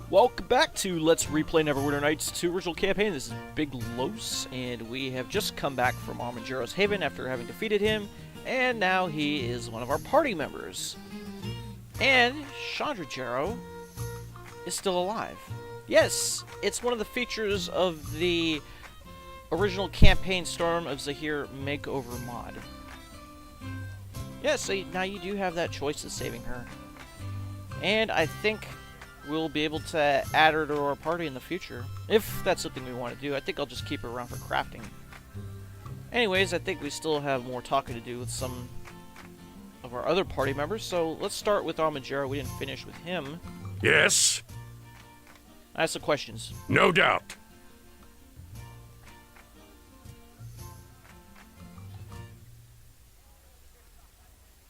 Welcome back to Let's Replay Neverwinter Nights 2 original campaign. This is Big Los, and we have just come back from Armagero's Haven after having defeated him, and now he is one of our party members. And Shadow Jerro is still alive. Yes, it's one of the features of the original campaign Storm of Zahir makeover mod. Yes, so now you do have that choice of saving her. And I think we'll be able to add her to our party in the future, if that's something we want to do. I think I'll just keep her around for crafting. Anyways, I think we still have more talking to do with some of our other party members, so let's start with Armagera. We didn't finish with him. Yes? I have some questions. No doubt.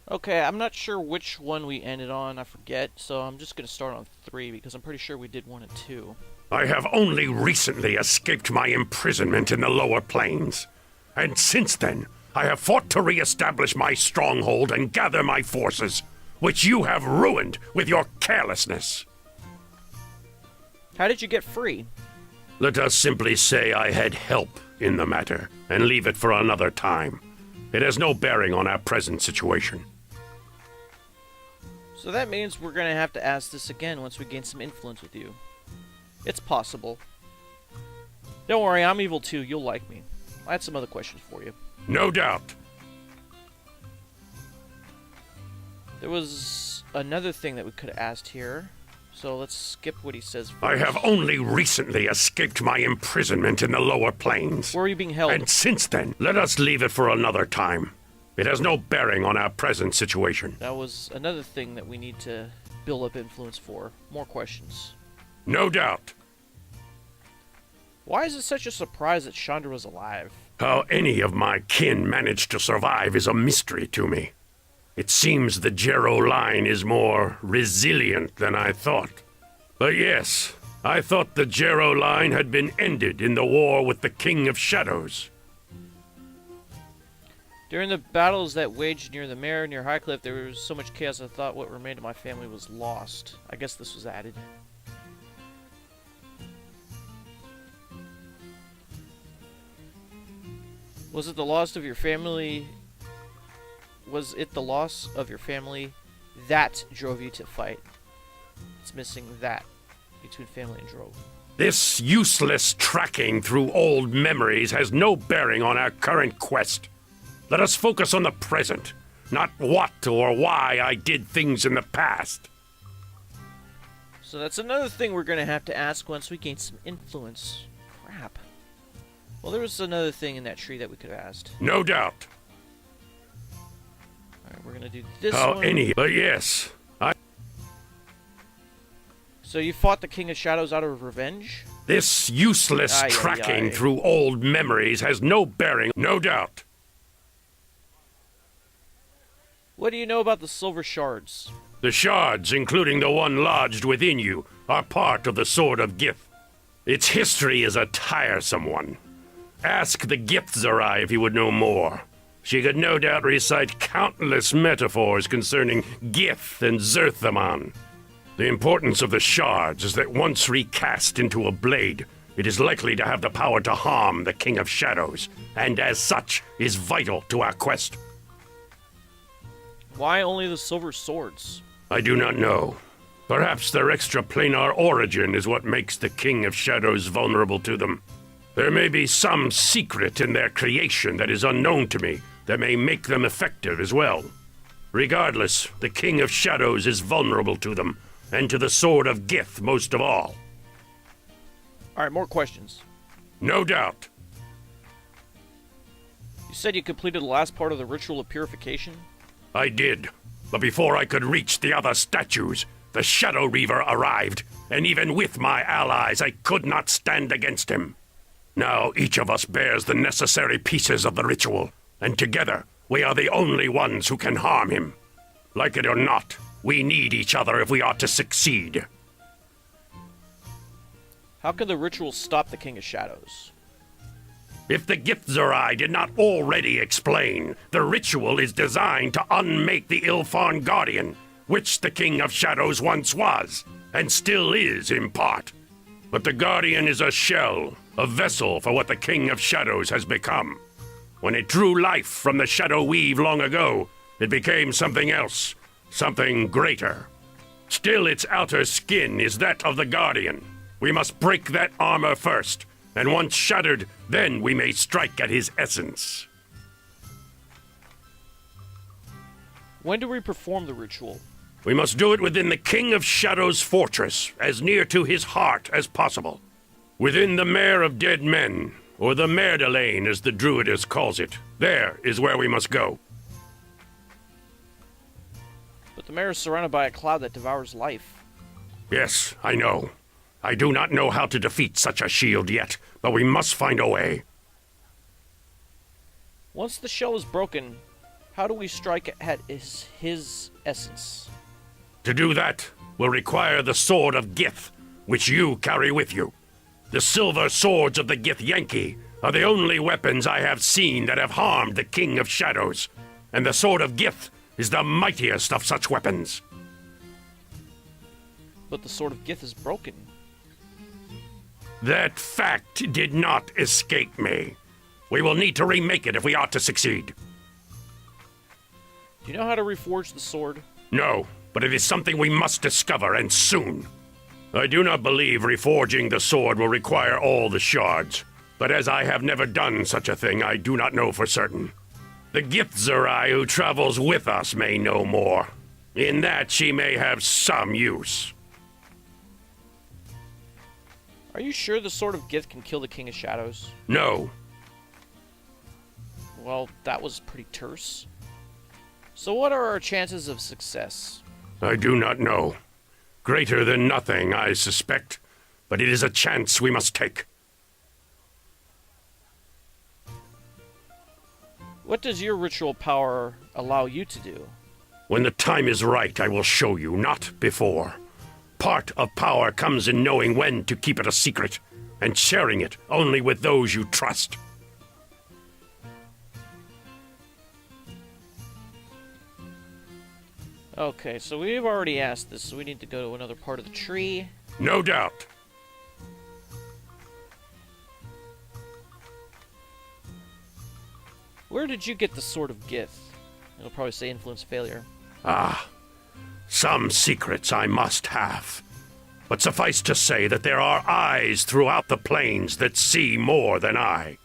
Okay, I'm not sure which one we ended on, I forget, so I'm just going to start on 3, because I'm pretty sure we did 1 and 2. I have only recently escaped my imprisonment in the lower plains. And since then, I have fought to re-establish my stronghold and gather my forces, which you have ruined with your carelessness. How did you get free? Let us simply say I had help in the matter, and leave it for another time. It has no bearing on our present situation. So that means we're going to have to ask this again once we gain some influence with you. It's possible. Don't worry, I'm evil too. You'll like me. I had some other questions for you. No doubt. There was another thing that we could have asked here. So let's skip what he says first. I have only recently escaped my imprisonment in the lower plains. Where are you being held? And since then, let us leave it for another time. It has no bearing on our present situation. That was another thing that we need to build up influence for. More questions. No doubt. Why is it such a surprise that Chandra was alive? How any of my kin managed to survive is a mystery to me. It seems the Jerro line is more resilient than I thought. But yes, I thought the Jerro line had been ended in the war with the King of Shadows. During the battles that waged near the mare, near Highcliff, there was so much chaos I thought what remained of my family was lost. I guess this was added. Was it the loss of your family? Was it the loss of your family that drove you to fight? It's missing that between family and drove. This useless tracking through old memories has no bearing on our current quest. Let us focus on the present, not what or why I did things in the past. So that's another thing we're going to have to ask once we gain some influence. Crap. Well, there was another thing in that tree that we could have asked. No doubt. Alright, we're going to do this one. But yes, So you fought the King of Shadows out of revenge? This useless tracking through old memories has no bearing. No doubt. What do you know about the Silver Shards? The shards, including the one lodged within you, are part of the Sword of Gith. Its history is a tiresome one. Ask the Githzerai if you would know more. She could no doubt recite countless metaphors concerning Gith and Zerthaman. The importance of the shards is that once recast into a blade, it is likely to have the power to harm the King of Shadows, and as such is vital to our quest. Why only the Silver Swords? I do not know. Perhaps their extraplanar origin is what makes the King of Shadows vulnerable to them. There may be some secret in their creation that is unknown to me that may make them effective as well. Regardless, the King of Shadows is vulnerable to them, and to the Sword of Gith most of all. Alright, more questions. No doubt. You said you completed the last part of the ritual of purification? I did, but before I could reach the other statues, the Shadow Reaver arrived, and even with my allies, I could not stand against him. Now each of us bears the necessary pieces of the ritual, and together we are the only ones who can harm him. Like it or not, we need each other if we are to succeed. How can the ritual stop the King of Shadows? If the Githzerai did not already explain, the ritual is designed to unmake the Ilfarn Guardian, which the King of Shadows once was, and still is in part. But the Guardian is a shell, a vessel for what the King of Shadows has become. When it drew life from the Shadow Weave long ago, it became something else, something greater. Still, its outer skin is that of the Guardian. We must break that armor first, and once shattered, then we may strike at his essence. When do we perform the ritual? We must do it within the King of Shadows' fortress, as near to his heart as possible. Within the Mare of Dead Men, or the Merdelaine as the Druidess calls it. There is where we must go. But the mare is surrounded by a cloud that devours life. Yes, I know. I do not know how to defeat such a shield yet, but we must find a way. Once the shell is broken, how do we strike at his essence? To do that will require the Sword of Gith, which you carry with you. The silver swords of the Githyanki are the only weapons I have seen that have harmed the King of Shadows, and the Sword of Gith is the mightiest of such weapons. But the Sword of Gith is broken. That fact did not escape me. We will need to remake it if we are to succeed. Do you know how to reforge the sword? No, but it is something we must discover, and soon. I do not believe reforging the sword will require all the shards, but as I have never done such a thing, I do not know for certain. The Githzerai who travels with us may know more. In that, she may have some use. Are you sure the Sword of Gith can kill the King of Shadows? No. Well, that was pretty terse. So what are our chances of success? I do not know. Greater than nothing, I suspect, but it is a chance we must take. What does your ritual power allow you to do? When the time is right, I will show you, not before. Part of power comes in knowing when to keep it a secret, and sharing it only with those you trust. Okay, so we've already asked this, so we need to go to another part of the tree. No doubt. Where did you get the Sword of Gith? It'll probably say influence failure. Ah, some secrets I must have. But suffice to say that there are eyes throughout the plains that see more than I.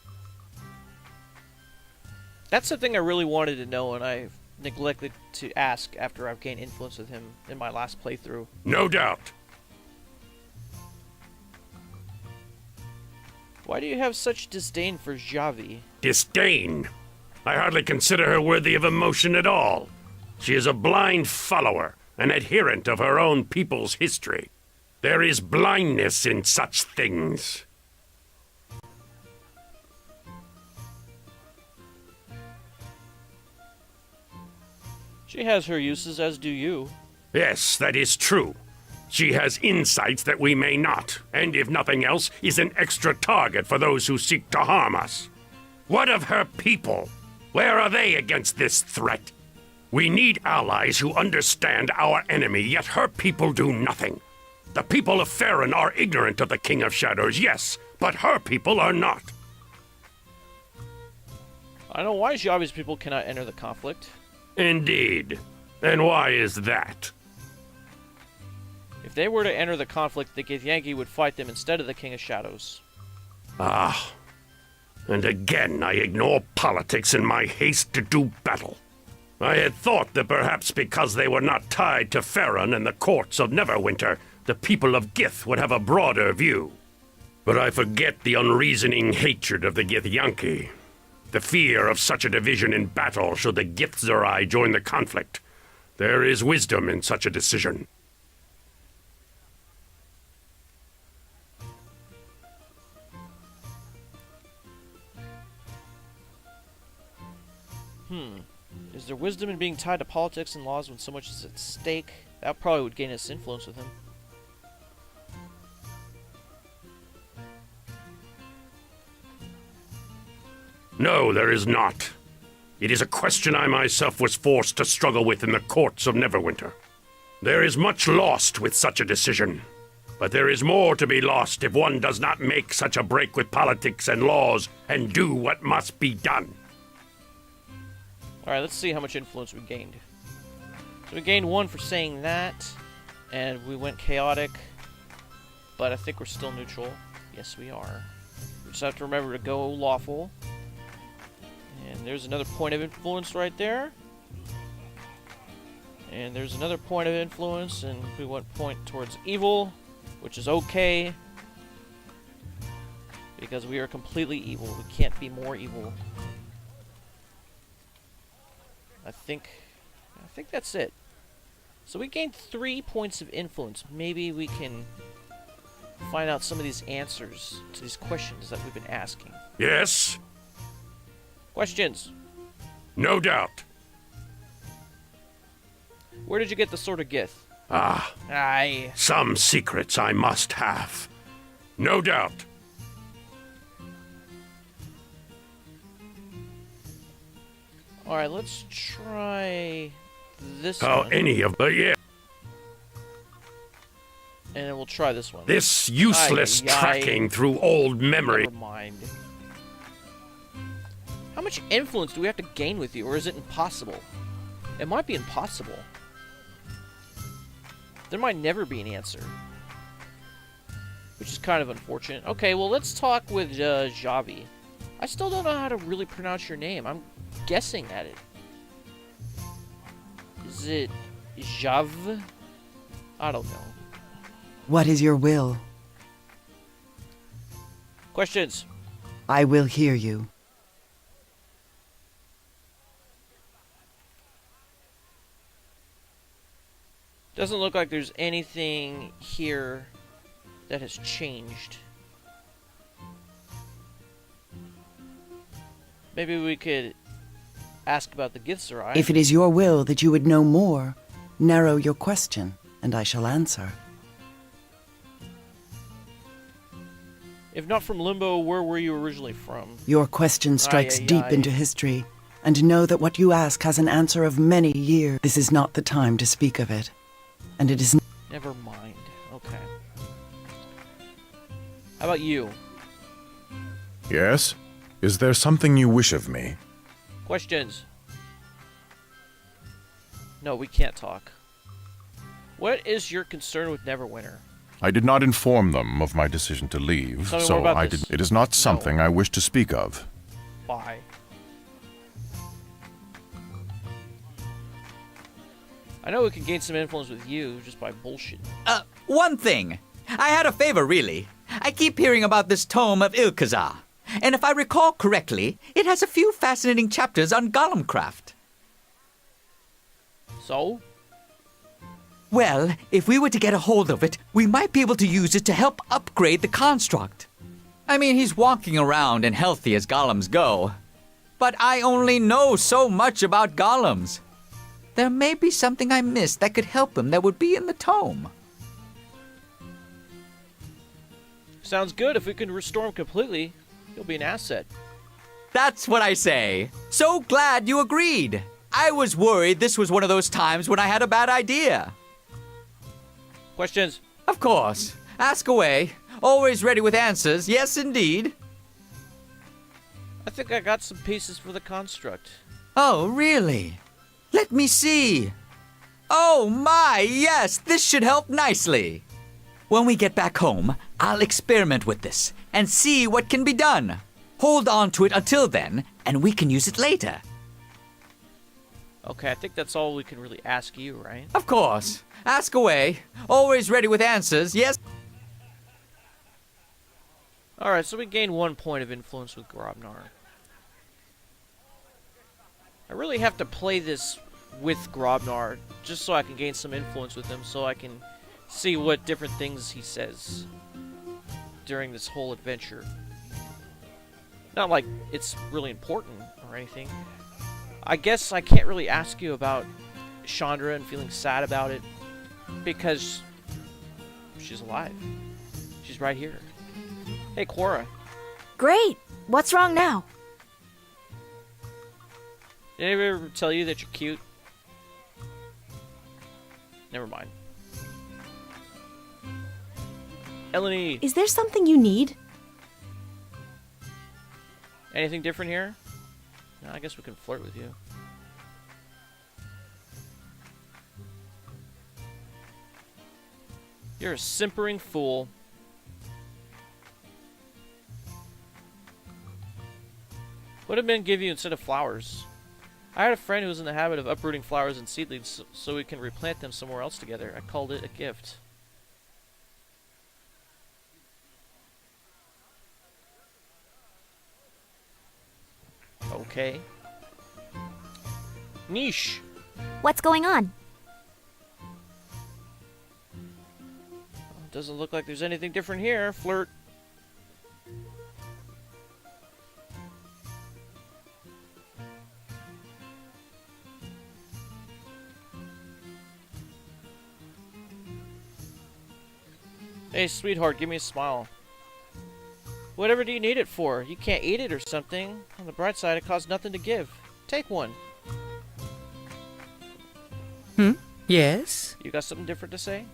That's something I really wanted to know, and I neglected to ask after I've gained influence with him in my last playthrough. No doubt. Why do you have such disdain for Javi? Disdain? I hardly consider her worthy of emotion at all. She is a blind follower, an adherent of her own people's history. There is blindness in such things. She has her uses, as do you. Yes, that is true. She has insights that we may not, and if nothing else, is an extra target for those who seek to harm us. What of her people? Where are they against this threat? We need allies who understand our enemy, yet her people do nothing. The people of Farron are ignorant of the King of Shadows, yes, but her people are not. I know why Javi's people cannot enter the conflict. Indeed. And why is that? If they were to enter the conflict, the Githyanki would fight them instead of the King of Shadows. Ah. And again I ignore politics in my haste to do battle. I had thought that perhaps because they were not tied to Farron and the courts of Neverwinter, the people of Gith would have a broader view. But I forget the unreasoning hatred of the Githyanki. The fear of such a division in battle should the Githzerai join the conflict. There is wisdom in such a decision. Is there wisdom in being tied to politics and laws when so much is at stake? That probably would gain us influence with him. No, there is not. It is a question I myself was forced to struggle with in the courts of Neverwinter. There is much lost with such a decision. But there is more to be lost if one does not make such a break with politics and laws and do what must be done. Alright, let's see how much influence we gained. So we gained 1 for saying that, and we went chaotic, but I think we're still neutral. Yes, we are. We just have to remember to go lawful. And there's another point of influence right there. And there's another point of influence, and we went point towards evil, which is okay, because we are completely evil. We can't be more evil. I think that's it. So we gained 3 points of influence. Maybe we can find out some of these answers to these questions that we've been asking. Yes? Questions. No doubt. Where did you get the Sword of Gith? Ah, Aye. some secrets I must have. No doubt. Alright, let's try this How one. any of but yeah. And then we'll try this one. This useless Aye, aye, aye. tracking through old memory. Never mind. How much influence do we have to gain with you, or is it impossible? It might be impossible. There might never be an answer. Which is kind of unfortunate. Okay, well, let's talk with Javi. I still don't know how to really pronounce your name. I'm guessing at it. Is it Jav? I don't know. What is your will? Questions? I will hear you. Doesn't look like there's anything here that has changed. Maybe we could ask about the Githzerai. If it is your will that you would know more, narrow your question, and I shall answer. If not from Limbo, where were you originally from? Your question strikes Aye, aye, deep aye. into history, and know that what you ask has an answer of many years. This is not the time to speak of it, and it is Never mind. Okay. How about you? Yes? Is there something you wish of me? Questions? No, we can't talk. What is your concern with Neverwinter? I did not inform them of my decision to leave, Tell me more so about I this. did. It is not something I wish to speak of. Bye. I know we can gain some influence with you just by bullshit. One thing. I had a favor, really. I keep hearing about this Tome of Ilkazar. And if I recall correctly, it has a few fascinating chapters on golem craft. So? Well, if we were to get a hold of it, we might be able to use it to help upgrade the construct. I mean, he's walking around and healthy as golems go. But I only know so much about golems. There may be something I missed that could help him that would be in the tome. Sounds good. If we can restore him completely, he'll be an asset. That's what I say. So glad you agreed. I was worried this was one of those times when I had a bad idea. Questions? Of course. Ask away. Always ready with answers. Yes, indeed. I think I got some pieces for the construct. Oh, really? Let me see. Oh my, yes, this should help nicely. When we get back home, I'll experiment with this and see what can be done. Hold on to it until then, and we can use it later. Okay, I think that's all we can really ask you, right? Of course. Ask away. Always ready with answers, yes? Alright, so we gained 1 point of influence with Grobnar. I really have to play this with Grobnar just so I can gain some influence with him, so I can see what different things he says during this whole adventure. Not like it's really important or anything. I guess I can't really ask you about Chandra and feeling sad about it because she's alive. She's right here. Hey, Quora. Great! What's wrong now? Did anybody ever tell you that you're cute? Never mind. Eleni, Is there something you need? anything different here? No, I guess we can flirt with you. You're a simpering fool. What did men give you instead of flowers? I had a friend who was in the habit of uprooting flowers and seedlings so we can replant them somewhere else together. I called it a gift. Okay. Niche. What's going on? Doesn't look like there's anything different here. Flirt. Hey, sweetheart, give me a smile. Whatever do you need it for? You can't eat it or something. On the bright side, it costs nothing to give. Take one. Yes? You got something different to say?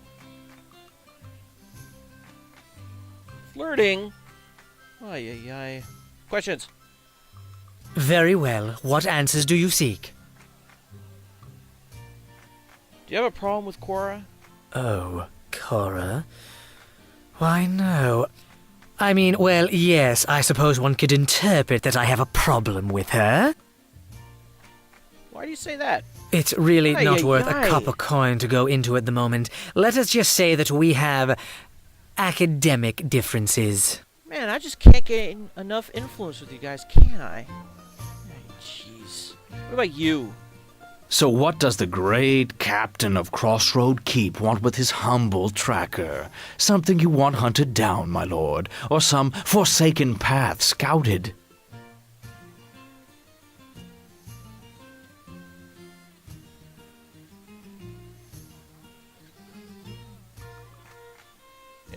Flirting? Ay, ay, ay. Questions? Very well. What answers do you seek? Do you have a problem with Cora? Oh, Cora? Why, no. I mean, well, yes, I suppose one could interpret that I have a problem with her. Why do you say that? It's really Ay, not ay, worth ay. a copper coin to go into at the moment. Let us just say that we have academic differences. Man, I just can't get enough influence with you guys, can I? Ay, jeez. What about you? So what does the great captain of Crossroad Keep want with his humble tracker? Something you want hunted down, my lord, or some forsaken path scouted?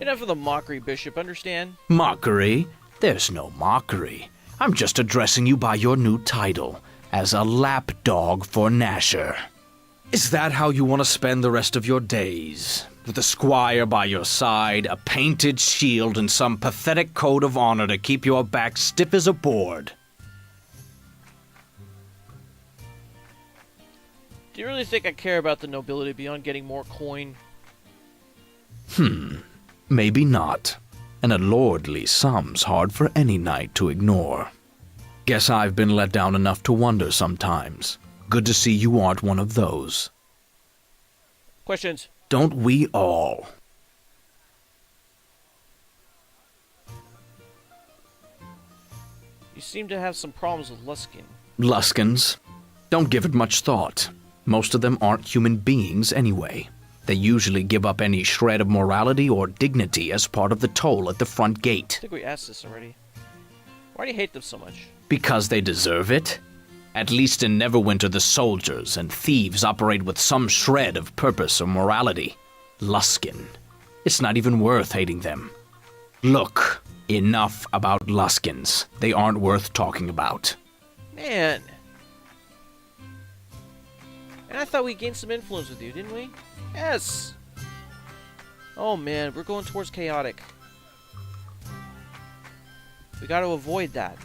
Enough of the mockery, Bishop, understand? Mockery? There's no mockery. I'm just addressing you by your new title, as a lapdog for Nasher. Is that how you want to spend the rest of your days? With a squire by your side, a painted shield, and some pathetic code of honor to keep your back stiff as a board? Do you really think I care about the nobility beyond getting more coin? Maybe not. And a lordly sum's hard for any knight to ignore. Guess I've been let down enough to wonder sometimes. Good to see you aren't one of those. Questions? Don't we all? You seem to have some problems with Luskin. Luskins? Don't give it much thought. Most of them aren't human beings anyway. They usually give up any shred of morality or dignity as part of the toll at the front gate. I think we asked this already. Why do you hate them so much? Because they deserve it? At least in Neverwinter the soldiers and thieves operate with some shred of purpose or morality. Luskin. It's not even worth hating them. Look, enough about Luskins. They aren't worth talking about. Man. And I thought we gained some influence with you, didn't we? Yes. Oh man, we're going towards chaotic. We got to avoid that.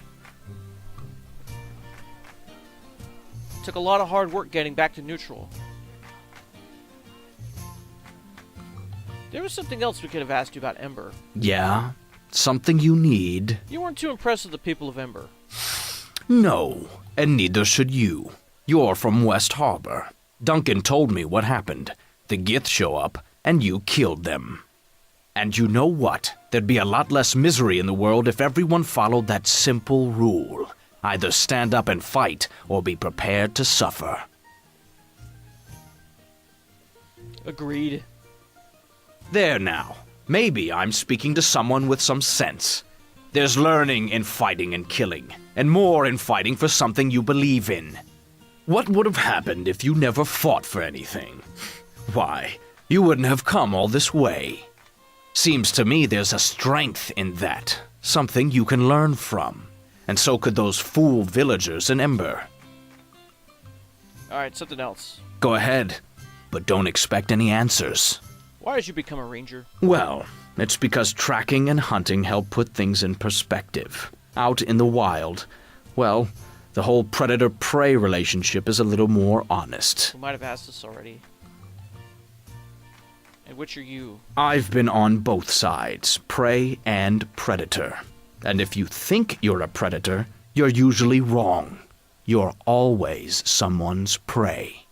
Took a lot of hard work getting back to neutral. There was something else we could have asked you about Ember. Yeah? Something you need? You weren't too impressed with the people of Ember. No, and neither should you. You're from West Harbor. Duncan told me what happened. The Gith show up, and you killed them. And you know what? There'd be a lot less misery in the world if everyone followed that simple rule. Either stand up and fight, or be prepared to suffer. Agreed. There now. Maybe I'm speaking to someone with some sense. There's learning in fighting and killing, and more in fighting for something you believe in. What would have happened if you never fought for anything? Why, you wouldn't have come all this way. Seems to me there's a strength in that, something you can learn from. And so could those fool villagers in Ember. Alright, something else. Go ahead. but don't expect any answers. Why did you become a ranger? Well, it's because tracking and hunting help put things in perspective. Out in the wild, well, the whole predator-prey relationship is a little more honest. We might have asked this already. And which are you? I've been on both sides, prey and predator. And if you think you're a predator, you're usually wrong. You're always someone's prey.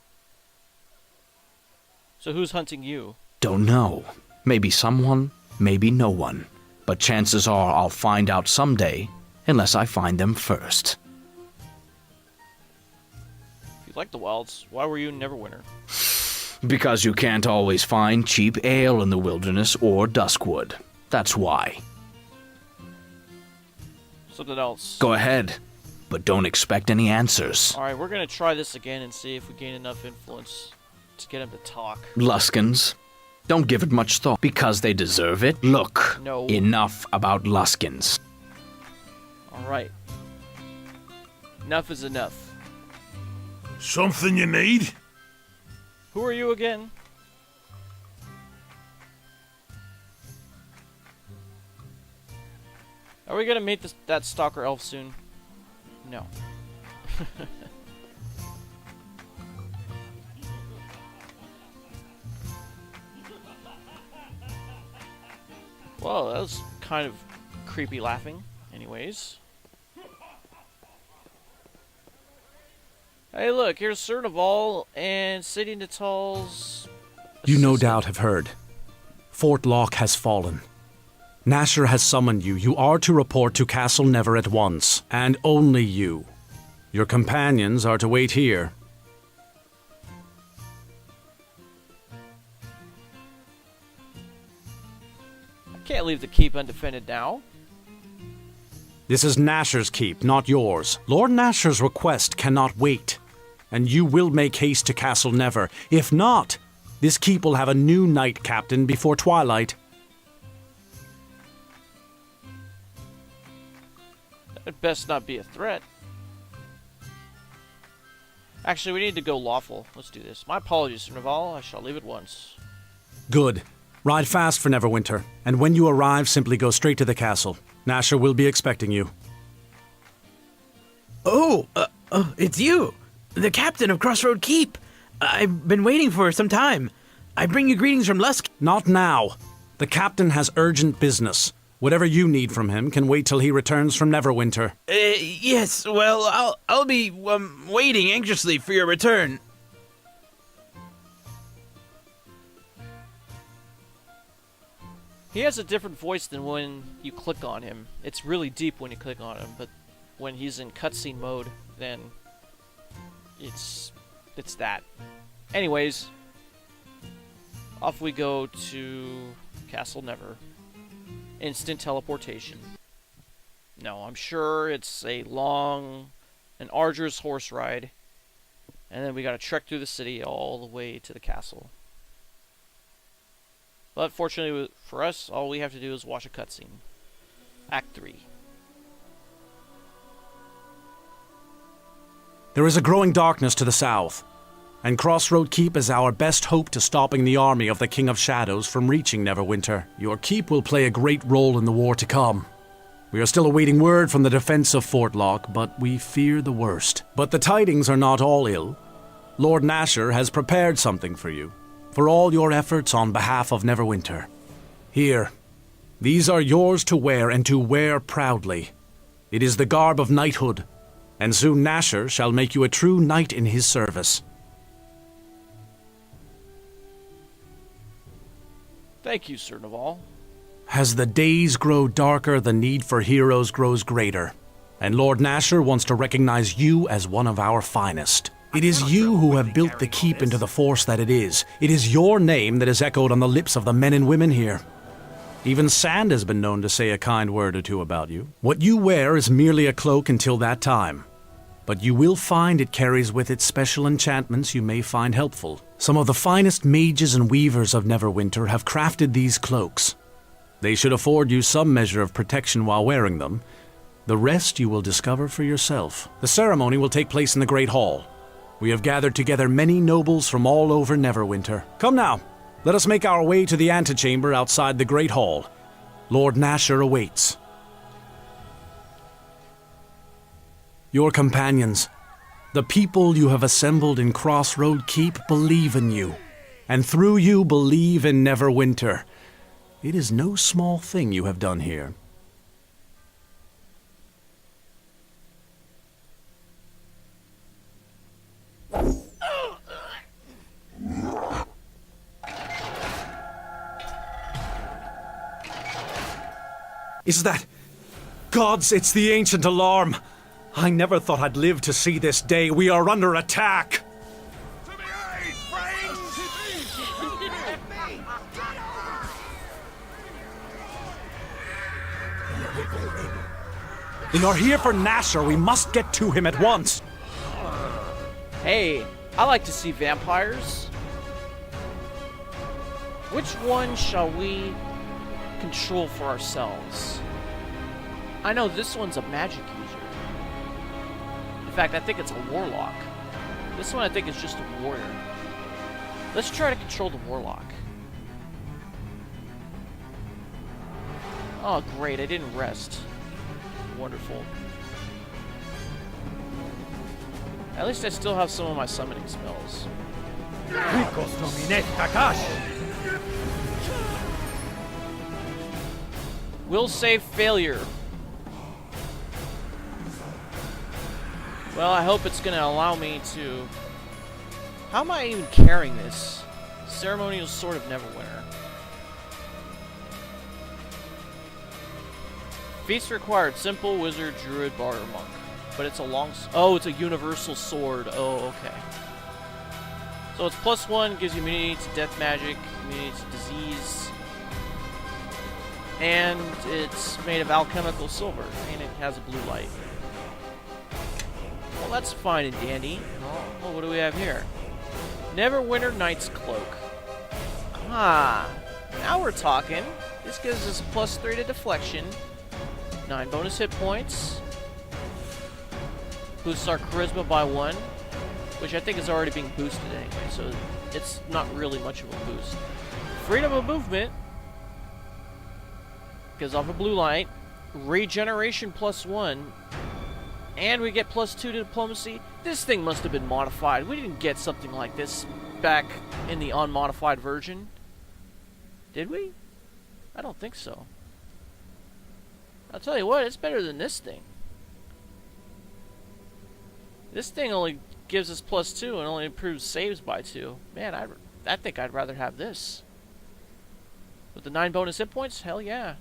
So who's hunting you? Don't know. Maybe someone, maybe no one. But chances are I'll find out someday, unless I find them first. If you like the wilds, why were you in Neverwinter? Because you can't always find cheap ale in the wilderness or duskwood. That's why. Something else. Go ahead, but don't expect any answers. Alright, we're gonna try this again and see if we gain enough influence to get him to talk. Luskins. Don't give it much thought, because they deserve it. Look, No. enough about Luskins. Alright. Enough is enough. Something you need? Who are you again? Are we gonna meet that stalker elf soon? No. Well, that was kind of creepy laughing. Anyways. Hey look, here's Sir Nevalle and City Natal's... You no assistant. doubt have heard. Fort Lock has fallen. Nasher has summoned you. You are to report to Castle Never at once, and only you. Your companions are to wait here. I can't leave the keep undefended now. This is Nasher's keep, not yours. Lord Nasher's request cannot wait, and you will make haste to Castle Never. If not, this keep will have a new knight captain before twilight. It'd best not be a threat. Actually, we need to go lawful. Let's do this. My apologies, Sir Nevalle. I shall leave at once. Good. Ride fast for Neverwinter, and when you arrive, simply go straight to the castle. Nasher will be expecting you. Oh, it's you, the captain of Crossroad Keep. I've been waiting for some time. I bring you greetings from Lusk. Not now. The captain has urgent business. Whatever you need from him can wait till he returns from Neverwinter. Yes, well, I'll be waiting anxiously for your return. He has a different voice than when you click on him. It's really deep when you click on him, but when he's in cutscene mode, then it's that. Anyways, off we go to Castle Never. Instant teleportation. No, I'm sure it's a long and arduous horse ride, and then we gotta trek through the city all the way to the castle. But fortunately for us, all we have to do is watch a cutscene. Act 3. There is a growing darkness to the south, and Crossroad Keep is our best hope to stopping the army of the King of Shadows from reaching Neverwinter. Your keep will play a great role in the war to come. We are still awaiting word from the defense of Fort Lock, but we fear the worst. But the tidings are not all ill. Lord Nasher has prepared something for you, for all your efforts on behalf of Neverwinter. Here, these are yours to wear, and to wear proudly. It is the garb of knighthood, and soon Nasher shall make you a true knight in his service. Thank you, Sir Nevalle. As the days grow darker, the need for heroes grows greater, and Lord Nasher wants to recognize you as one of our finest. It is you who have built the keep into the force that it is. It is your name that is echoed on the lips of the men and women here. Even Sand has been known to say a kind word or two about you. What you wear is merely a cloak until that time, but you will find it carries with it special enchantments you may find helpful. Some of the finest mages and weavers of Neverwinter have crafted these cloaks. They should afford you some measure of protection while wearing them. The rest you will discover for yourself. The ceremony will take place in the Great Hall. We have gathered together many nobles from all over Neverwinter. Come now, let us make our way to the antechamber outside the Great Hall. Lord Nasher awaits. Your companions, the people you have assembled in Crossroad Keep, believe in you, and through you believe in Neverwinter. It is no small thing you have done here. Is that... Gods, it's the ancient alarm! I never thought I'd live to see this day. We are under attack! They are here for Nasher. We must get to him at once. Hey, I like to see vampires. Which one shall we control for ourselves? I know this one's a magic user. In fact, I think it's a warlock. This one I think is just a warrior. Let's try to control the warlock. Oh, great, I didn't rest. Wonderful. At least I still have some of my summoning spells. Will save failure. Well, I hope it's going to allow me to... How am I even carrying this? Ceremonial Sword of Neverwinter. Feats required: simple, wizard, druid, bard, or monk. But it's a long... Oh, it's a universal sword. Oh, okay. So it's +1, gives you immunity to death magic, immunity to disease. And it's made of alchemical silver, and it has a blue light. Well, that's fine and dandy. Oh, what do we have here? Neverwinter Knight's Cloak. Ah, now we're talking. This gives us a +3 to deflection, 9 bonus hit points, boosts our charisma by 1, which I think is already being boosted anyway, so it's not really much of a boost. Freedom of movement, gives off a blue light, regeneration +1, and we get +2 to diplomacy. This thing must have been modified. We didn't get something like this back in the unmodified version. Did we? I don't think so. I'll tell you what, it's better than this thing. This thing only gives us +2 and only improves saves by 2. Man, I think I'd rather have this. With the 9 bonus hit points? Hell yeah.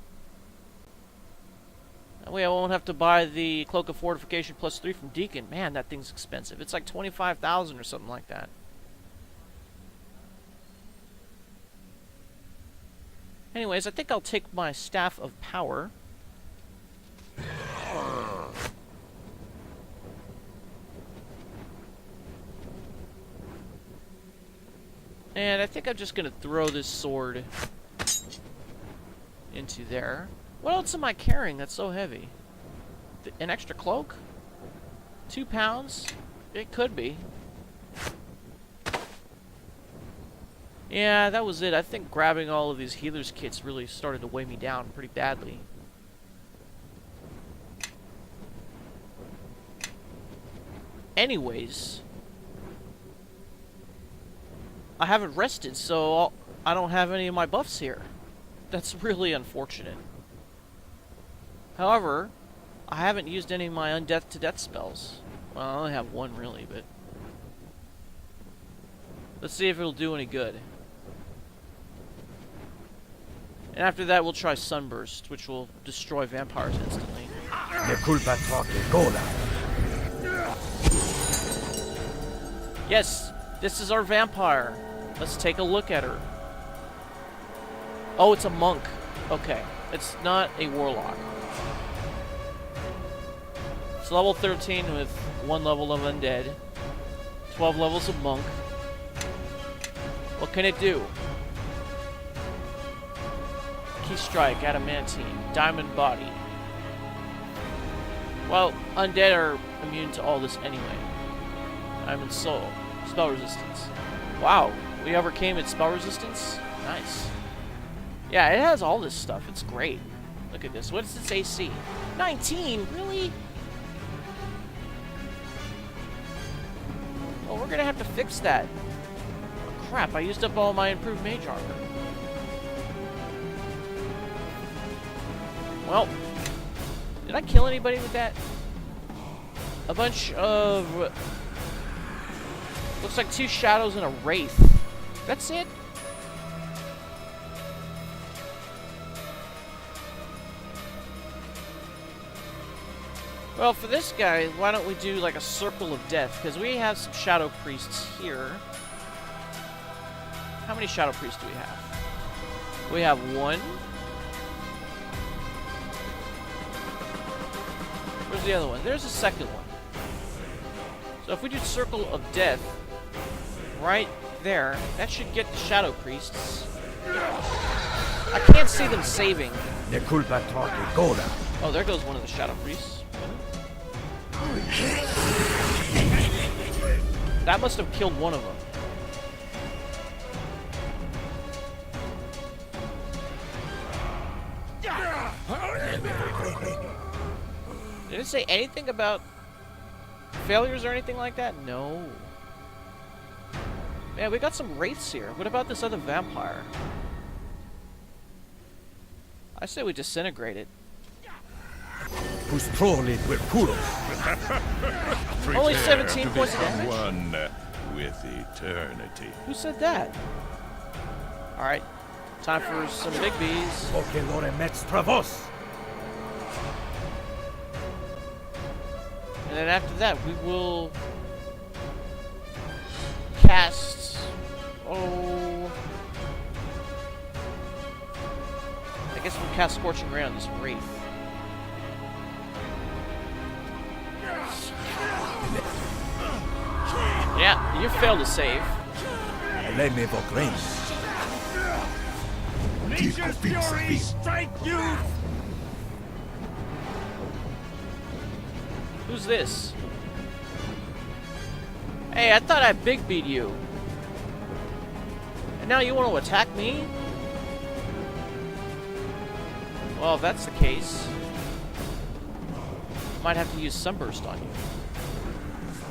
That way I won't have to buy the Cloak of Fortification +3 from Deacon. Man, that thing's expensive. It's like 25,000 or something like that. Anyways, I think I'll take my Staff of Power. And I think I'm just going to throw this sword into there. What else am I carrying that's so heavy? An extra cloak? 2 pounds? It could be. Yeah, that was it. I think grabbing all of these healer's kits really started to weigh me down pretty badly. Anyways, I haven't rested, so I don't have any of my buffs here. That's really unfortunate. However, I haven't used any of my undeath to death spells. Well, I only have one really, but let's see if it'll do any good. And after that, we'll try Sunburst, which will destroy vampires instantly. Yes, this is our vampire. Let's take a look at her. Oh, it's a monk. Okay, it's not a warlock. It's level 13 with 1 level of undead, 12 levels of monk. What can it do? Key strike, adamantine, diamond body. Well, undead are immune to all this anyway. I'm in soul. Spell resistance. Wow, we overcame its spell resistance? Nice. Yeah, it has all this stuff. It's great. Look at this. What is its AC? 19? Really? Oh, we're gonna have to fix that. Oh, crap, I used up all my improved mage armor. Well, did I kill anybody with that? A bunch of... looks like 2 shadows and a wraith. That's it? Well, for this guy, why don't we do like a circle of death? Because we have some shadow priests here. How many shadow priests do we have? We have 1. Where's the other one? There's a second one. So if we do circle of death right there, that should get the shadow priests. I can't see them saving. Oh, there goes one of the shadow priests. That must have killed one of them. Did it say anything about failures or anything like that? No. Man, we got some wraiths here. What about this other vampire? I say we disintegrate it. Only 17 points of damage? One with eternity. Who said that? Alright. Time for some big bees. And then after that, we will cast... oh... I guess we'll cast Scorching Ray on this wraith. Yeah, you failed to save. Nature's fury strike you! Who's this? Hey, I thought I big beat you. And now you want to attack me? Well, if that's the case, might have to use Sunburst on you.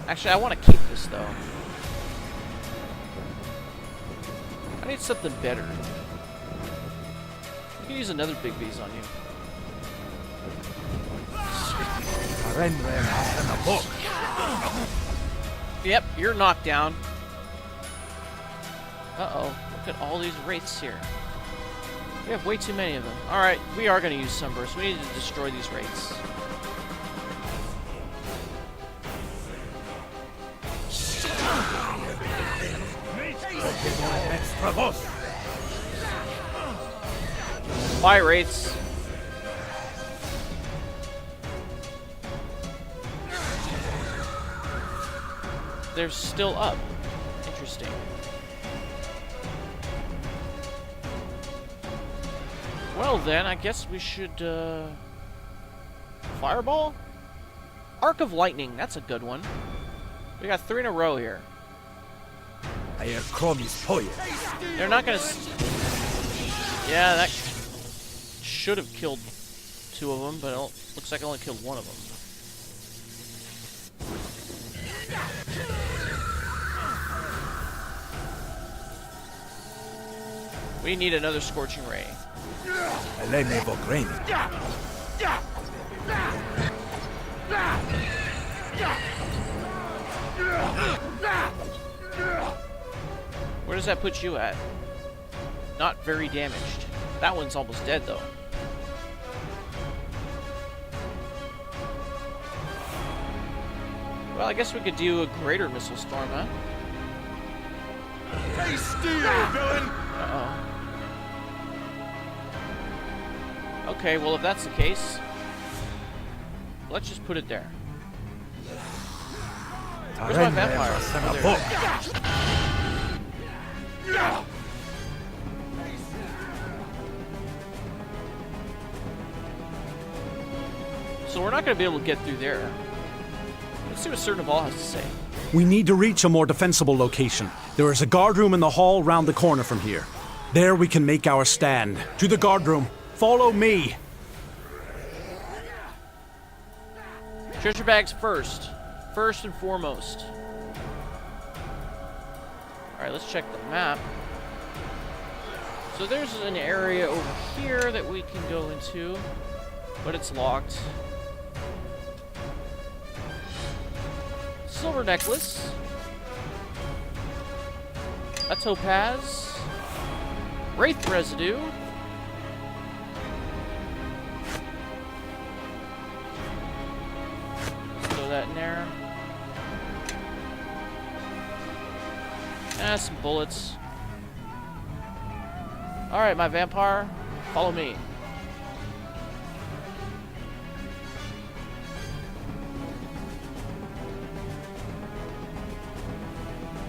Actually, I want to keep this, though. I need something better. You can use another Big Bees on you. Yep, you're knocked down. Uh-oh, look at all these wraiths here. We have way too many of them. Alright, we are going to use Sunburst. We need to destroy these wraiths. Bye, wraiths. They're still up. Interesting. Well then, I guess we should, Fireball? Arc of Lightning, that's a good one. We got 3 in a row here. They're not gonna... yeah, that should have killed 2 of them, but it looks like I only killed 1 of them. We need another Scorching Ray. Where does that put you at? Not very damaged. That one's almost dead, though. Well, I guess we could do a greater missile storm, huh? Hey, steal, villain! Uh-oh. Okay, well, if that's the case, let's just put it there. Where's my vampire? Oh, there. So we're not going to be able to get through there. Let's see what Sir Nevalle has to say. We need to reach a more defensible location. There is a guard room in the hall round the corner from here. There we can make our stand. To the guard room. Follow me. Treasure bags first. First and foremost. Alright, let's check the map. So there's an area over here that we can go into, but it's locked. Silver necklace. A topaz. Wraith residue. Throw that in there. Some bullets. Alright, my vampire, follow me.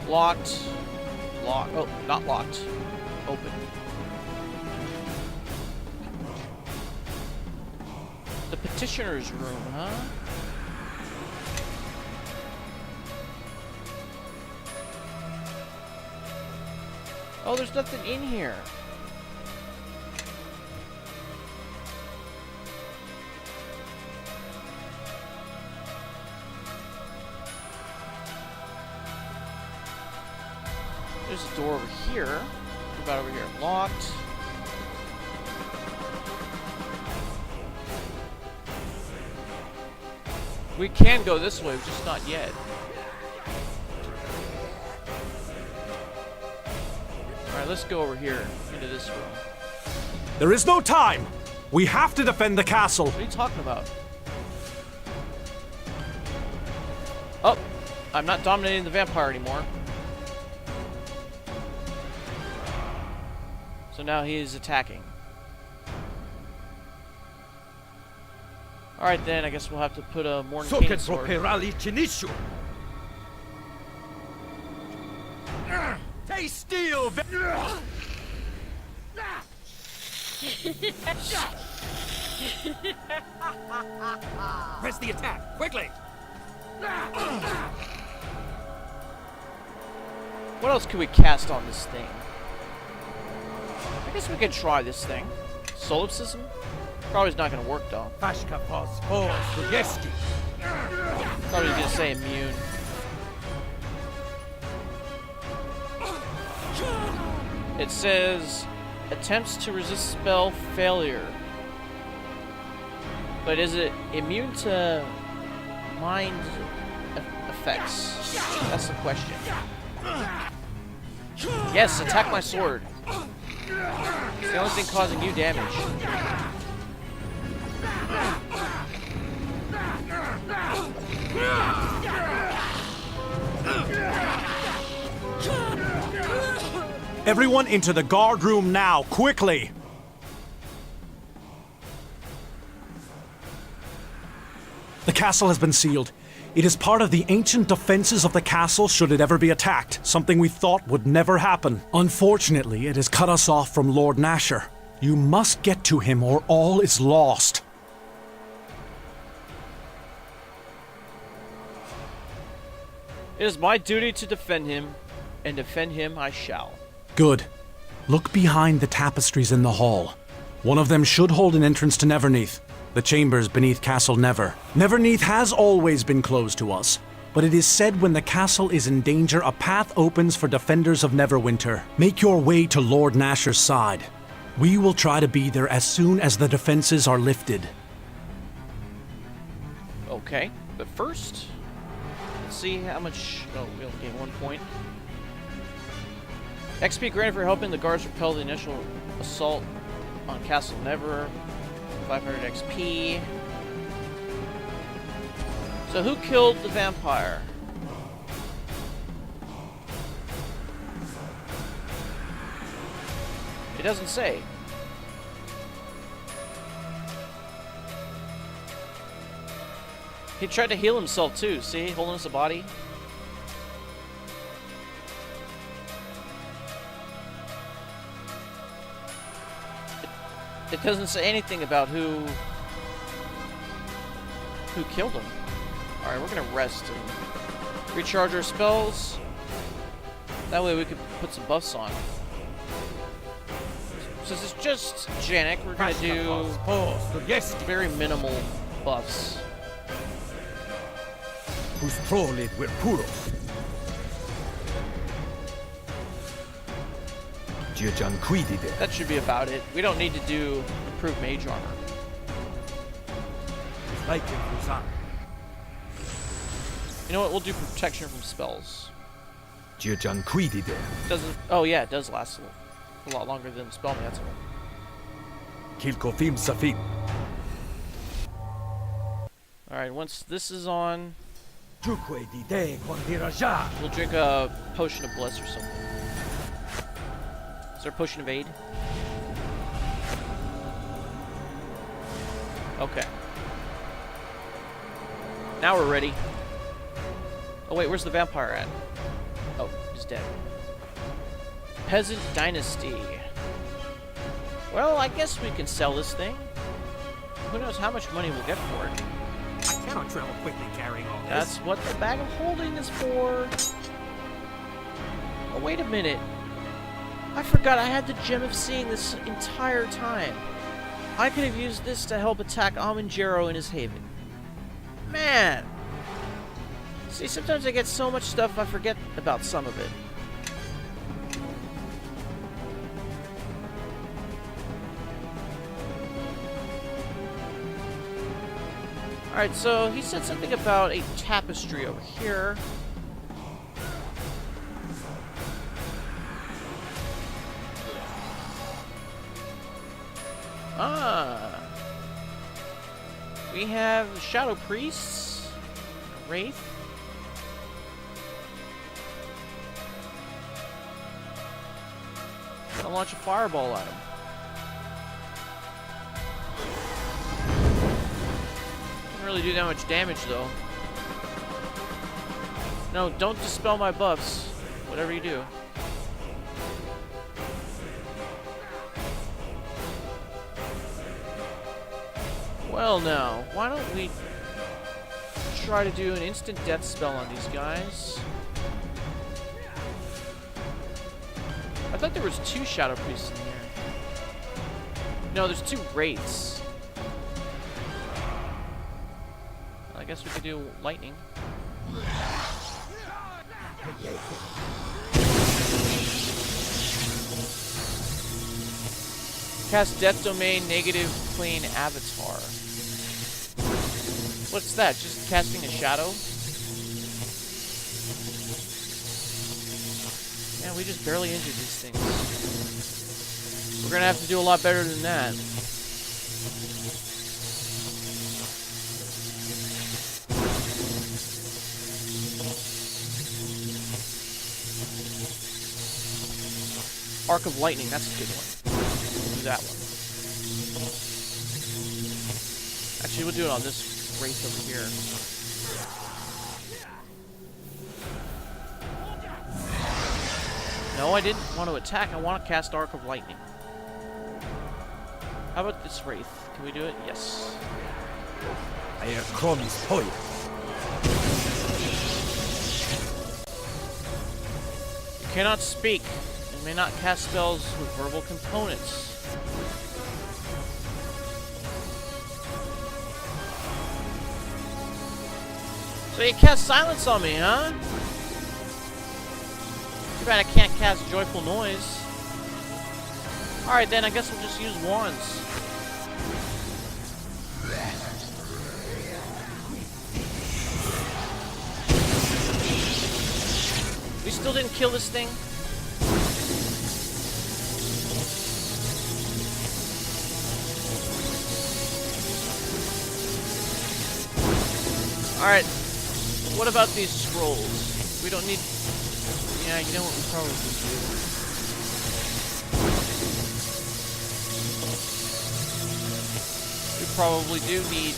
Locked. Locked. Oh, not locked. Open. The petitioner's room, huh? Oh, there's nothing in here. There's a door over here. What about over here? Locked. We can go this way, just not yet. Alright, let's go over here into this room. There is no time! We have to defend the castle! What are you talking about? Oh, I'm not dominating the vampire anymore. So now he is attacking. Alright then, I guess we'll have to put a Morning sword. Stay still! Press the attack, quickly! What else could we cast on this thing? I guess we could try this thing. Solipsism? Probably not gonna work though. Probably gonna say immune. It says attempts to resist spell failure. But is it immune to mind effects? That's the question. Yes, attack my sword. It's the only thing causing you damage. Everyone into the guard room now, quickly! The castle has been sealed. It is part of the ancient defenses of the castle should it ever be attacked, something we thought would never happen. Unfortunately, it has cut us off from Lord Nasher. You must get to him or all is lost. It is my duty to defend him, and defend him I shall. Good. Look behind the tapestries in the hall. One of them should hold an entrance to Neverneath, the chambers beneath Castle Never. Neverneath has always been closed to us, but it is said when the castle is in danger, a path opens for defenders of Neverwinter. Make your way to Lord Nasher's side. We will try to be there as soon as the defenses are lifted. Okay, but first, let's see how much... Oh, we only gain 1 point. XP granted for helping the guards repel the initial assault on Castle Never. 500 XP. So who killed the vampire? It doesn't say. He tried to heal himself too, see? Holding us a body. It doesn't say anything about who killed him. Alright, we're gonna rest and Recharge our spells. That way we could put some buffs on. Since it's just Janek, we're gonna do very minimal buffs. Whose trolled were puro. That should be about it. We don't need to do improved mage armor. You know what? We'll do protection from spells. Doesn't. Oh yeah, it does last a lot longer than spellmancer. All right. Once this is on, we'll drink a potion of bliss or something. Is there a potion of aid? Okay. Now we're ready. Oh wait, where's the vampire at? Oh, he's dead. Peasant Dynasty. Well, I guess we can sell this thing. Who knows how much money we'll get for it. I cannot travel quickly carrying all this. That's what the bag of holding is for. Oh, wait a minute. I forgot I had the Gem of Seeing this entire time. I could have used this to help attack Ammon Jerro in his haven. Man! See, sometimes I get so much stuff I forget about some of it. Alright, so he said something about a tapestry over here. Ah. We have Shadow Priests, Wraith. I'll launch a fireball at him. Doesn't really do that much damage though. No, don't dispel my buffs. Whatever you do. Well now, why don't we try to do an instant death spell on these guys? I thought there was 2 Shadow Priests in here. No, there's 2 Wraiths. I guess we could do lightning. Cast Death Domain negative plane avatar. What's that? Just casting a shadow? Yeah, we just barely injured these things. We're gonna have to do a lot better than that. Arc of Lightning, that's a good one. We'll do that one. Actually, we'll do it on this Wraith over here. No, I didn't want to attack. I want to cast Arc of Lightning. How about this Wraith? Can we do it? Yes. I am Chrome's toy. You cannot speak and may not cast spells with verbal components. So you cast silence on me, huh? Too bad I can't cast joyful noise. Alright then, I guess we'll just use wands. We still didn't kill this thing? Alright. What about these scrolls? We don't need... Yeah, you know what we probably do. We probably do need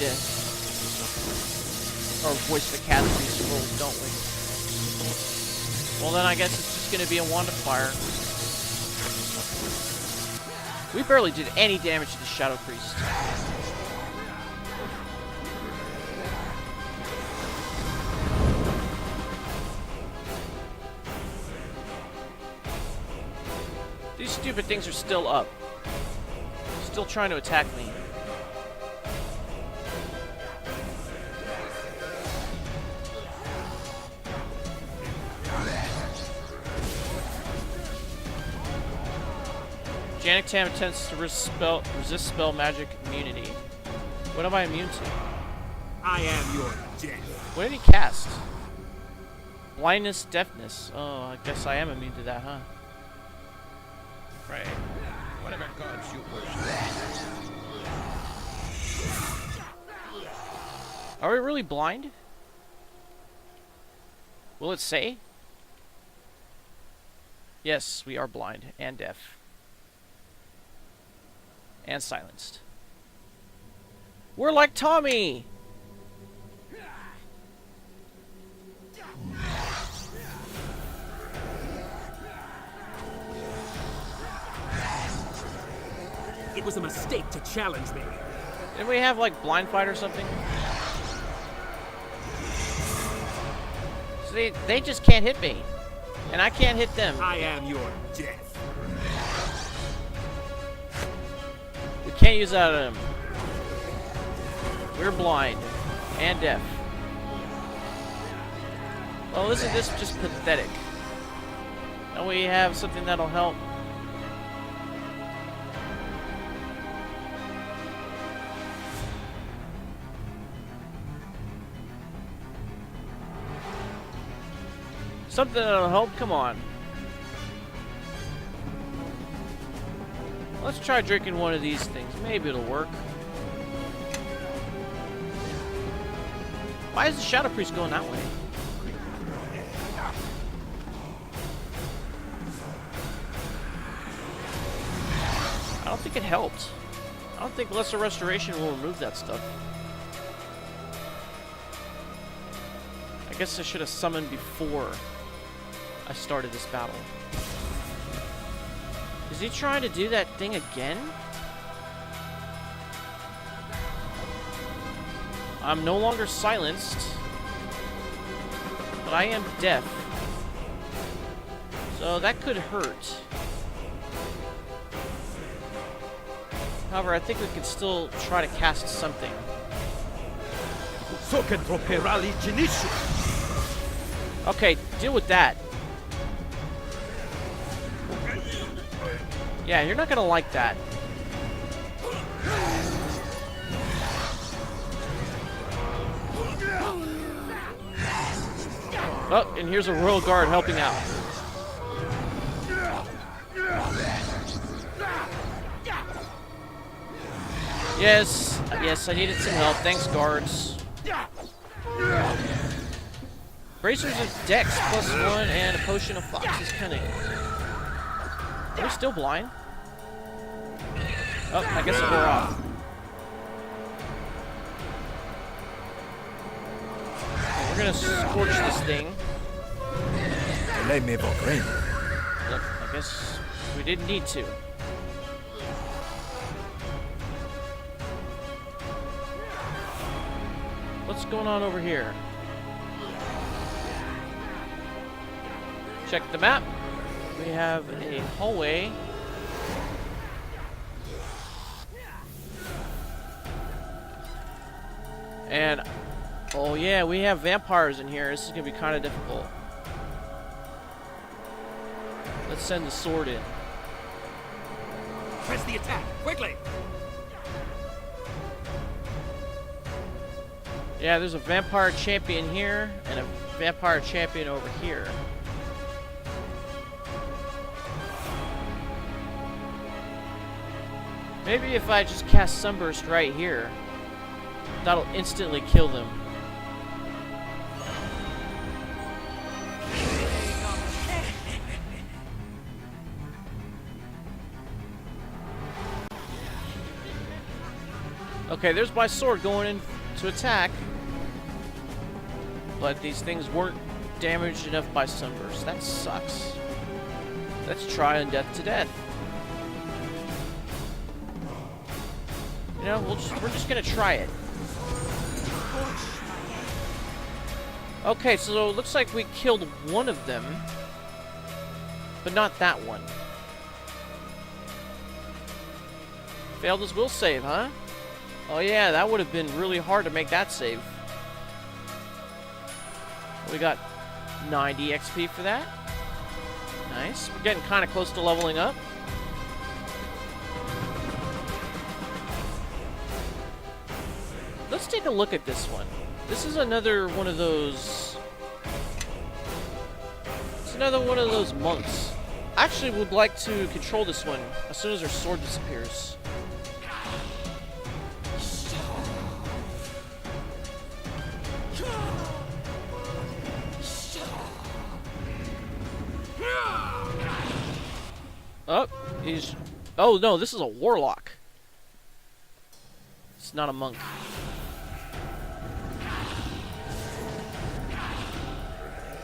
our voice to cast these scrolls, don't we? Well then I guess it's just gonna be a wand of fire. We barely did any damage to the Shadow Priest. stupid things are still up. Still trying to attack me. Organic Tam attempts to resist spell magic immunity. What am I immune to? I am your death. What did he cast? Blindness, deafness. Oh, I guess I am immune to that, huh? Right. Whatever gods you worship. Are we really blind? Will it say? Yes, we are blind and deaf. And silenced. We're like Tommy! It was a mistake to challenge me. Didn't we have like blind fight or something? So they just can't hit me. And I can't hit them. I am your death. We can't use that on him. We're blind and deaf. Well, isn't this just pathetic? Don't we have something that'll help? Something that'll help? Come on. Let's try drinking one of these things. Maybe it'll work. Why is the Shadow Priest going that way? I don't think it helped. I don't think Lesser Restoration will remove that stuff. I guess I should have summoned before I started this battle. Is he trying to do that thing again? I'm no longer silenced, but I am deaf. So that could hurt. However, I think we could still try to cast something. Okay, deal with that. Yeah, you're not gonna like that. Oh, and here's a Royal Guard helping out. Yes, yes, I needed some help. Thanks, guards. Bracers of Dex +1 and a potion of Fox's Cunning. Are we still blind? Oh, I guess we're off. Okay, we're gonna scorch this thing. Look, I guess we didn't need to. What's going on over here? Check the map. We have a hallway. And, oh yeah, we have vampires in here. This is going to be kind of difficult. Let's send the sword in. Press the attack, quickly! Yeah, there's a vampire champion here and a vampire champion over here. Maybe if I just cast Sunburst right here, that'll instantly kill them. Okay, there's my sword going in to attack. But these things weren't damaged enough by Sunburst. That sucks. Let's try Undeath to Death. You know, we're just gonna try it. Okay, so it looks like we killed one of them, but not that one. Failed his will save, huh? Oh yeah, that would have been really hard to make that save. We got 90 XP for that. Nice. We're getting kind of close to leveling up. Let's take a look at this one. This is another one of those... It's another one of those monks. I actually would like to control this one as soon as her sword disappears. Oh, he's... Oh, no, this is a warlock. It's not a monk.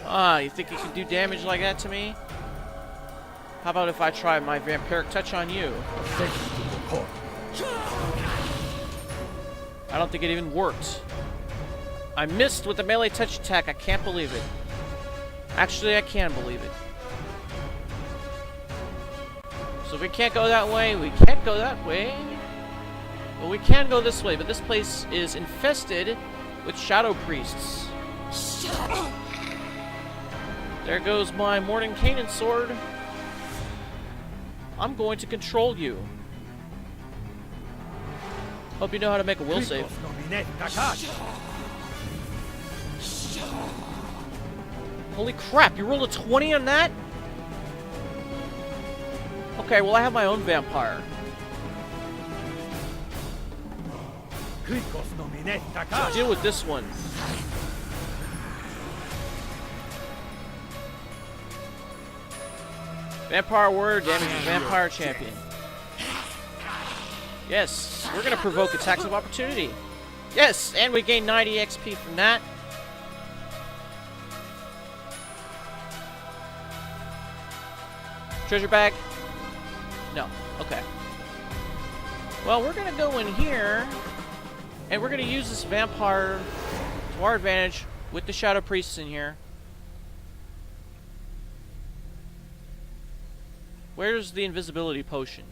Ah, you think you can do damage like that to me? How about if I try my vampiric touch on you? I don't think it even worked. I missed with the melee touch attack. I can't believe it. Actually, I can believe it. So if we can't go that way, we can't go that way. Well, we can go this way, but this place is infested with shadow priests. There goes my Morning Canaan sword. I'm going to control you. Hope you know how to make a will save. Holy crap, you rolled a 20 on that? Okay, well I have my own vampire. Let's deal with this one. Vampire word, damage the vampire champion. Yes, we're gonna provoke attacks of opportunity. Yes, and we gain 90 XP from that. Treasure bag? No. Okay. Well, we're gonna go in here, and we're gonna use this vampire to our advantage with the shadow priests in here. Where's the invisibility potion?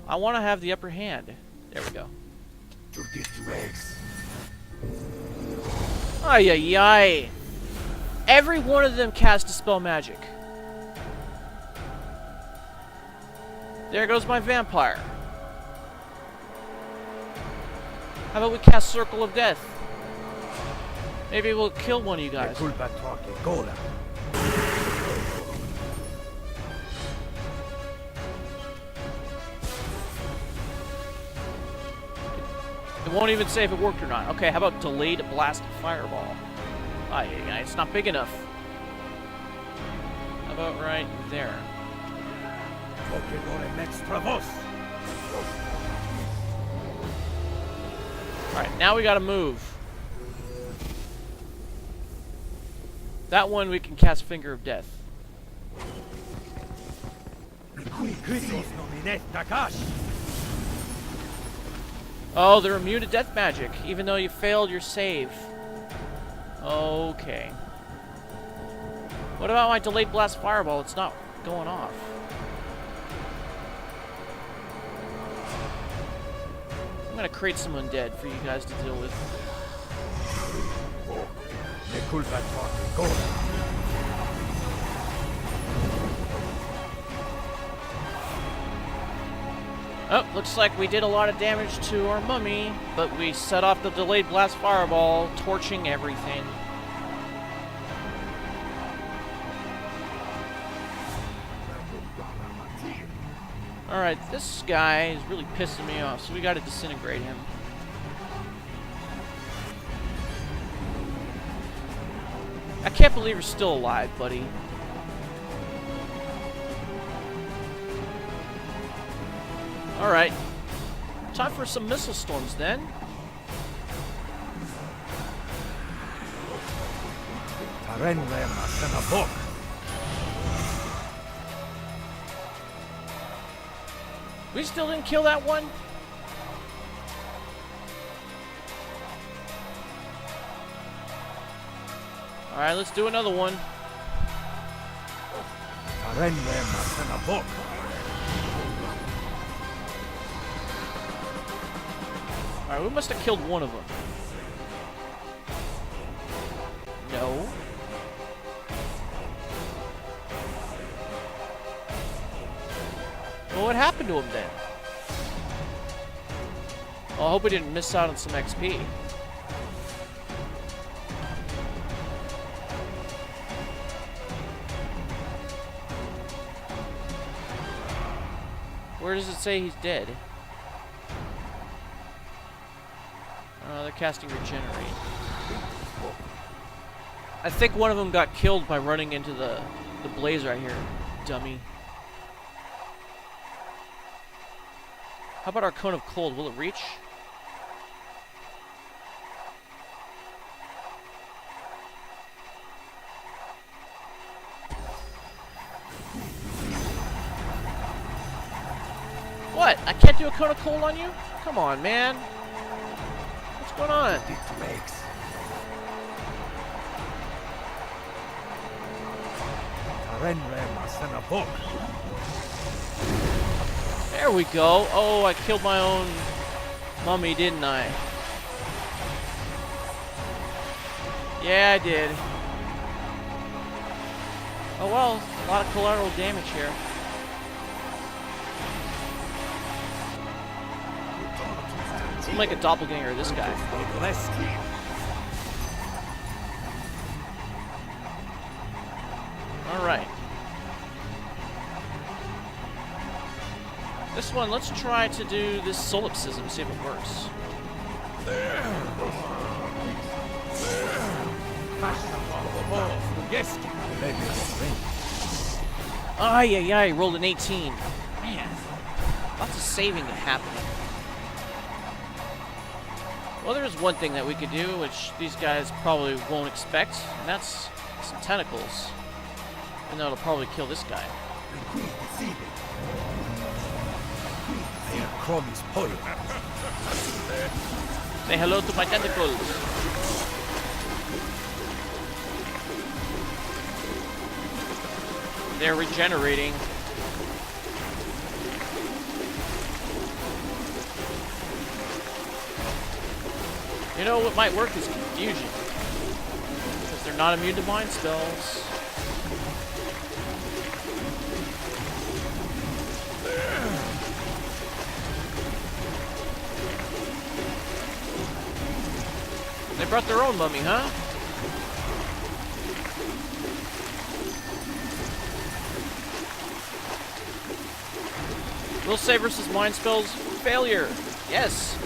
I want to have the upper hand. There we go. Ay ay ay! Every one of them cast Dispel Magic. There goes my vampire. How about we cast Circle of Death? Maybe we'll kill one of you guys. It won't even say if it worked or not. Okay, how about Delayed Blast Fireball? Ah, yeah, it's not big enough. How about right there? Alright, now we gotta move. That one we can cast Finger of Death. Oh, they're immune to death magic, even though you failed your save. Okay. What about my Delayed Blast Fireball? It's not going off. I'm gonna create some undead for you guys to deal with. Oh, looks like we did a lot of damage to our mummy, but we set off the Delayed Blast Fireball, torching everything. Alright, this guy is really pissing me off, so we gotta disintegrate him. I can't believe you're still alive, buddy. Alright. Time for some missile storms then. We still didn't kill that one? Alright, let's do another one. Alright, we must have killed one of them. No. Well, what happened to him then? Well, I hope we didn't miss out on some XP. Where does it say he's dead? They're casting Regenerate. I think one of them got killed by running into the blaze right here, dummy. How about our Cone of Cold? Will it reach? What? I can't do a Cone of Cold on you? Come on, man. What's going on? There we go. Oh, I killed my own mummy, didn't I? Yeah, I did. Oh well, a lot of collateral damage here. We'll make a doppelganger of this guy. Alright. This one, let's try to do this solipsism, see if it works. Ay, rolled an 18. Man, lots of saving happening. Well, there is one thing that we could do, which these guys probably won't expect, and that's some tentacles. And that'll probably kill this guy. Say hello to my tentacles. They're regenerating. You know what might work is confusion. Because they're not immune to mind spells. They brought their own mummy, huh? Will save versus mind spells, failure. Yes.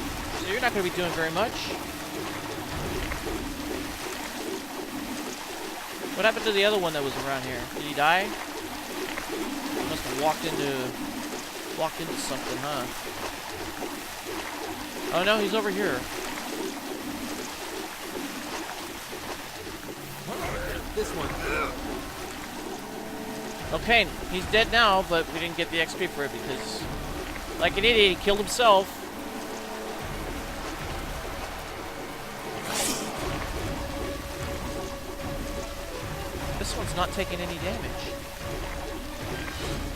So you're not going to be doing very much. What happened to the other one that was around here? Did he die? He must have walked into something, huh? Oh no, he's over here. This one. Okay, he's dead now, but we didn't get the XP for it because, like an idiot, he killed himself. This one's not taking any damage.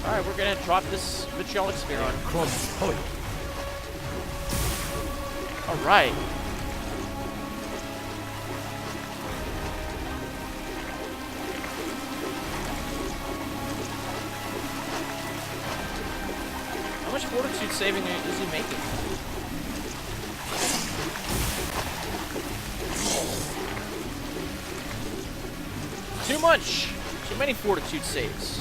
Alright, we're gonna drop this vitriolic spear on. Alright. How much fortitude saving is he making? Too much! Too many fortitude saves.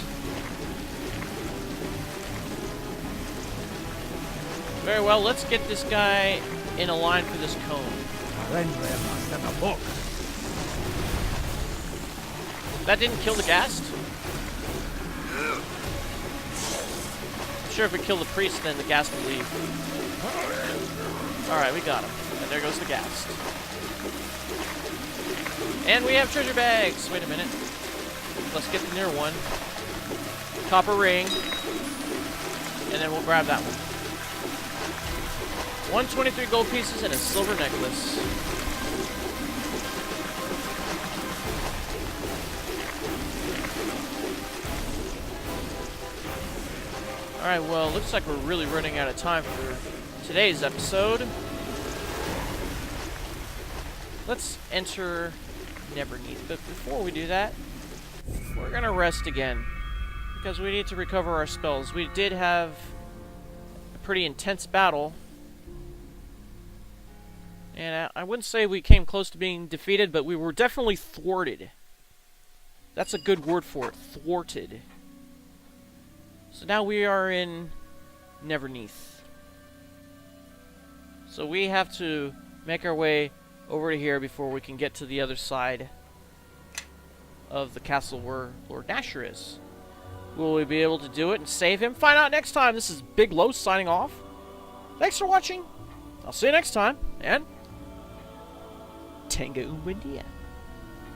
Very well, let's get this guy in a line for this cone. That didn't kill the ghast? I'm sure if we kill the priest, then the ghast will leave. Alright, we got him. And there goes the ghast. And we have treasure bags! Wait a minute. Let's get the near one. Copper ring. And then we'll grab that one. 123 gold pieces and a silver necklace. Alright, well, looks like we're really running out of time for today's episode. let's enter Neverneath. But before we do that, we're gonna rest again, because we need to recover our spells. We did have a pretty intense battle, and I wouldn't say we came close to being defeated, but we were definitely thwarted. That's a good word for it, thwarted. So now we are in Neverneath. So we have to make our way over to here before we can get to the other side of the castle where Lord Nasher is. Will we be able to do it and save him? Find out next time. This is Big Los signing off. Thanks for watching. I'll see you next time, and Tenga un buen día.